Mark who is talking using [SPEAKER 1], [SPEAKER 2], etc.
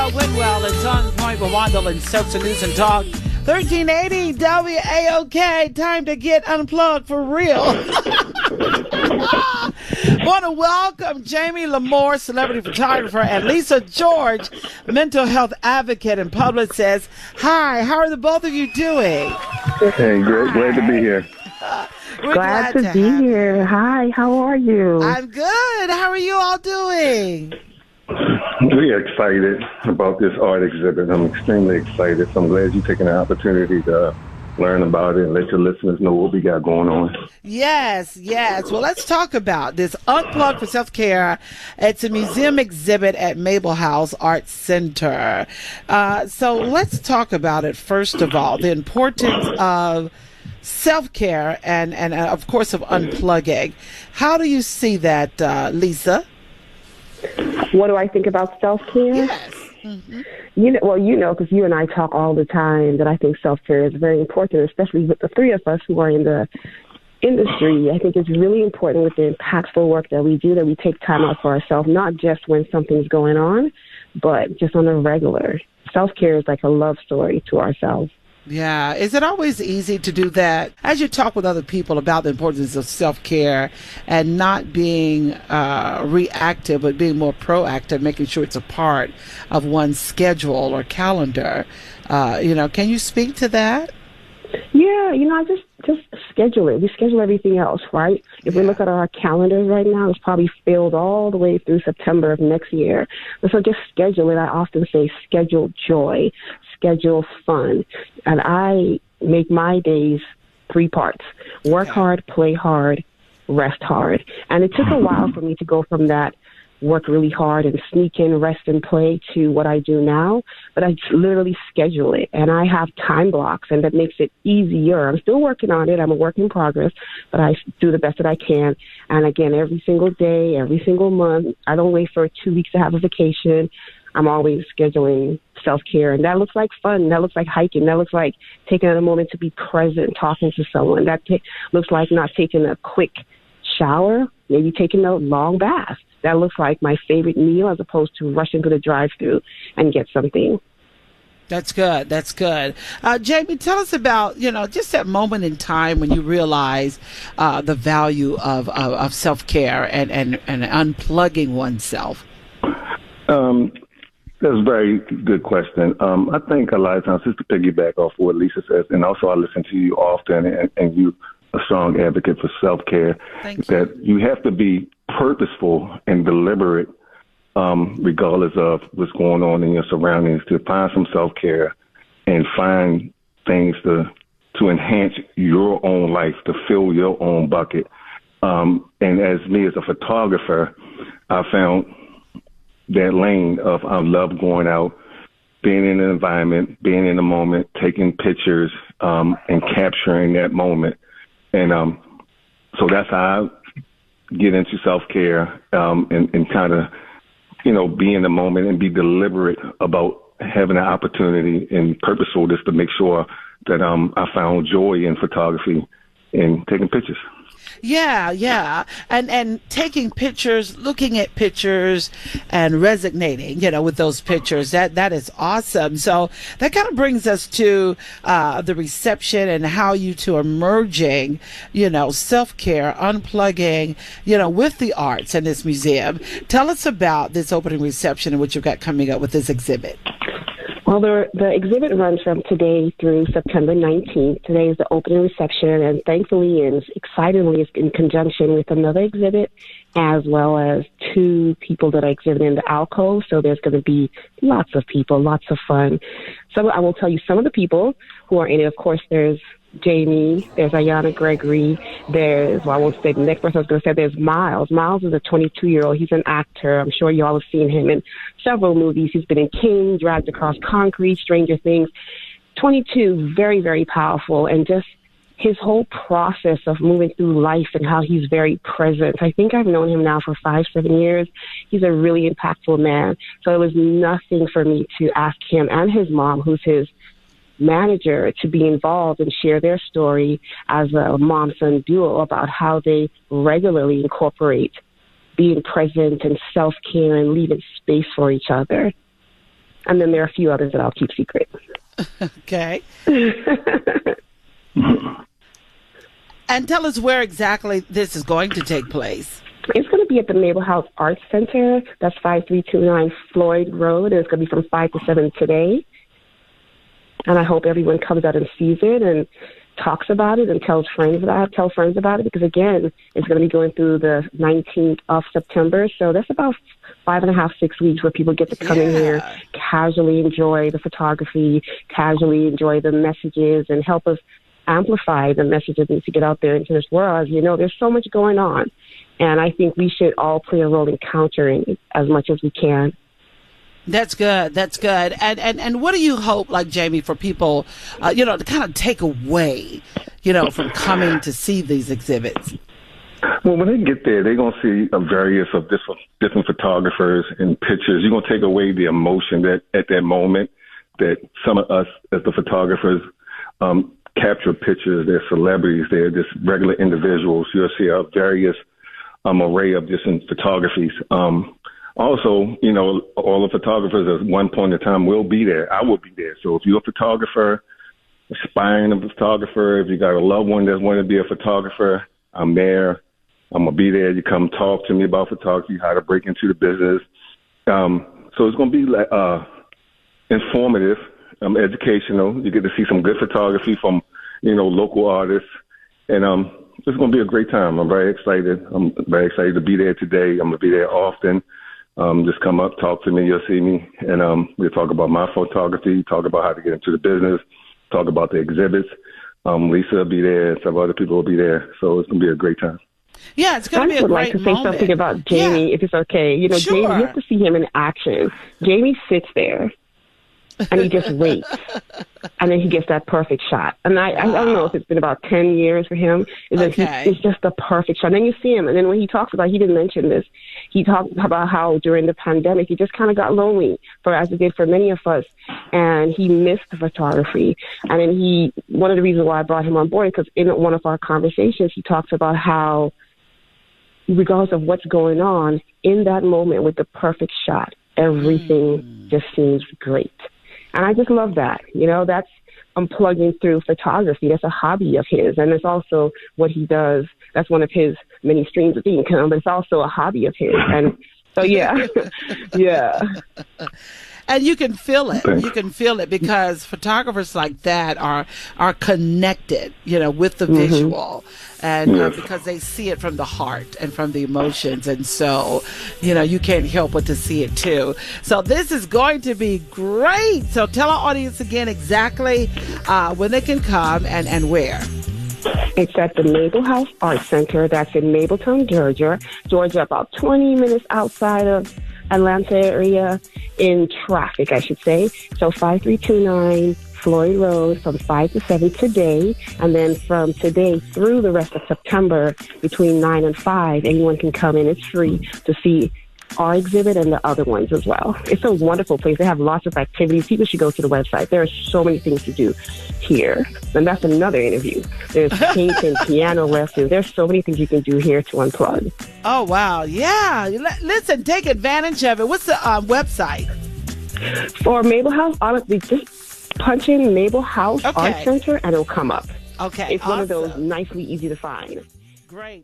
[SPEAKER 1] Whitwell. It's on point with Wandel and Stokes and News and Talk. 1380 WAOK. Time to get unplugged for real. Want to welcome Jamie Lamore, celebrity photographer, and Lisa George, mental health advocate and publicist. Hi, how are the both of you doing?
[SPEAKER 2] Hey, glad to be here.
[SPEAKER 1] We're
[SPEAKER 3] glad to be here. Hi, how are you?
[SPEAKER 1] I'm good. How are you all doing?
[SPEAKER 2] We're excited about this art exhibit. I'm extremely excited. So I'm glad you're taking the opportunity to learn about it and let your listeners know what we got going on.
[SPEAKER 1] Yes. Well, let's talk about this Unplugged for Self-Care. It's a museum exhibit at Mable Art Center. So let's talk about it, first of all, the importance of self-care and of course, of unplugging. How do you see that, Lisa?
[SPEAKER 3] What do I think about self-care?
[SPEAKER 1] Yes. Mm-hmm.
[SPEAKER 3] Because you and I talk all the time that I think self-care is very important, especially with the three of us who are in the industry. I think it's really important with the impactful work that we do, that we take time out for ourselves, not just when something's going on, but just on a regular. Self-care is like a love story to ourselves.
[SPEAKER 1] Yeah. Is it always easy to do that? As you talk with other people about the importance of self-care and not being reactive, but being more proactive, making sure it's a part of one's schedule or calendar, can you speak to that?
[SPEAKER 3] Yeah, I just schedule it. We schedule everything else, right? If we look at our calendars right now, it's probably filled all the way through September of next year. And so just schedule it. I often say schedule joy, schedule fun. And I make my days 3 parts: work hard, play hard, rest hard. And it took a while for me to go from that work really hard and sneak in, rest and play to what I do now. But I literally schedule it, and I have time blocks, and that makes it easier. I'm still working on it. I'm a work in progress, but I do the best that I can. And again, every single day, every single month, I don't wait for 2 weeks to have a vacation. I'm always scheduling self-care, and that looks like fun. That looks like hiking. That looks like taking a moment to be present, talking to someone. That looks like not taking a quick shower, maybe taking a long bath. That looks like my favorite meal as opposed to rushing to the drive-thru and get something.
[SPEAKER 1] That's good. Jamie, tell us about, just that moment in time when you realize the value of self-care and unplugging oneself.
[SPEAKER 2] That's a very good question. I think a lot of times, just to piggyback off what Lisa says, and also I listen to you often, and you a strong advocate for self-care, that you have to be purposeful and deliberate, regardless of what's going on in your surroundings, to find some self-care and find things to enhance your own life, to fill your own bucket. And as me as a photographer, I found that lane of I love going out, being in an environment, being in the moment, taking pictures, and capturing that moment. And so that's how I get into self-care, and kind of, be in the moment and be deliberate about having an opportunity and purposeful just to make sure that I found joy in photography and taking pictures.
[SPEAKER 1] Yeah. And taking pictures, looking at pictures and resonating, with those pictures. That is awesome. So that kind of brings us to the reception and how you two are merging, self-care, unplugging, with the arts in this museum. Tell us about this opening reception and what you've got coming up with this exhibit.
[SPEAKER 3] Well, the exhibit runs from today through September 19th. Today is the opening reception, and thankfully and excitedly it's in conjunction with another exhibit, as well as 2 people that are exhibiting in the alcove. So there's going to be lots of people, lots of fun. So I will tell you some of the people who are in it. Of course, there's Jamie, there's Ayana Gregory, I won't say the next person I was going to say, there's Miles. Miles is a 22-year-old. He's an actor. I'm sure you all have seen him in several movies. He's been in King, Dragged Across Concrete, Stranger Things. 22, very, very powerful, and just his whole process of moving through life and how he's very present. I think I've known him now for 5-7 years. He's a really impactful man. So it was nothing for me to ask him and his mom, who's his manager, to be involved and share their story as a mom-son duo about how they regularly incorporate being present and self-care and leaving space for each other. And then there are a few others that I'll keep secret.
[SPEAKER 1] Okay. And tell us where exactly this is going to take place.
[SPEAKER 3] It's going to be at the Mable Arts Center. That's 5329 Floyd Road. And it's going to be from 5 to 7 today. And I hope everyone comes out and sees it and talks about it and tells friends about it, because again, it's going to be going through the 19th of September. So that's about 5.5, 6 weeks where people get to come in here, casually enjoy the photography, casually enjoy the messages, and help us amplify the message that needs to get out there into this world. As you know, there's so much going on. And I think we should all play a role in countering it as much as we can.
[SPEAKER 1] That's good. That's good. And what do you hope, like Jamie, for people, to kind of take away, from coming to see these exhibits?
[SPEAKER 2] Well, when they get there, they're going to see a various of different photographers and pictures. You're going to take away the emotion that at that moment that some of us as the photographers capture pictures. They're celebrities. They're just regular individuals. You'll see a various array of different photographies. Also, all the photographers at one point in time will be there. I will be there. So if you're a photographer, aspiring a photographer, if you got a loved one that want to be a photographer, I'm there. I'm going to be there. You come talk to me about photography, how to break into the business. So it's going to be informative, educational. You get to see some good photography from, local artists. And it's going to be a great time. I'm very excited. I'm very excited to be there today. I'm going to be there often. Just come up, talk to me, you'll see me, and we'll talk about my photography, talk about how to get into the business, talk about the exhibits. Lisa will be there, several other people will be there, so it's going to be a great time.
[SPEAKER 1] Yeah, it's going to be a great moment.
[SPEAKER 3] I would like to say something about Jamie, if it's okay.
[SPEAKER 1] Sure.
[SPEAKER 3] Jamie, you have to see him in action. Jamie sits there, and he just waits, and then he gets that perfect shot. And I don't know if it's been about 10 years for him. It's just the perfect shot. And then you see him, and then when he talks about, he didn't mention this, he talked about how during the pandemic, he just kind of got lonely, as it did for many of us, and he missed the photography. And then one of the reasons why I brought him on board, because in one of our conversations, he talks about how, regardless of what's going on, in that moment with the perfect shot, everything just seems great. And I just love that. That's unplugging through photography. That's a hobby of his. And it's also what he does. That's one of his many streams of income, but it's also a hobby of his. And so, yeah. Yeah.
[SPEAKER 1] And you can feel it. You can feel it because photographers like that are connected, with the visual, and because they see it from the heart and from the emotions, and so, you can't help but to see it too. So this is going to be great. So tell our audience again exactly when they can come and where.
[SPEAKER 3] It's at the Mable Arts Center. That's in Mableton, Georgia, about 20 minutes outside of Atlanta area, in traffic, I should say. So 5329 Floyd Road from 5 to 7 today. And then from today through the rest of September between 9 and 5, anyone can come in. It's free to see our exhibit and the other ones as well. It's a wonderful place. They have lots of activities. People should go to the website. There are so many things to do here. And that's another interview. There's painting, piano lessons. There's so many things you can do here to unplug.
[SPEAKER 1] Oh, wow. Yeah. Listen, take advantage of it. What's the website?
[SPEAKER 3] For Mable House, honestly, just punch in Mable House Art Center and it'll come up.
[SPEAKER 1] Okay.
[SPEAKER 3] It's one of those nicely easy to find.
[SPEAKER 1] Great.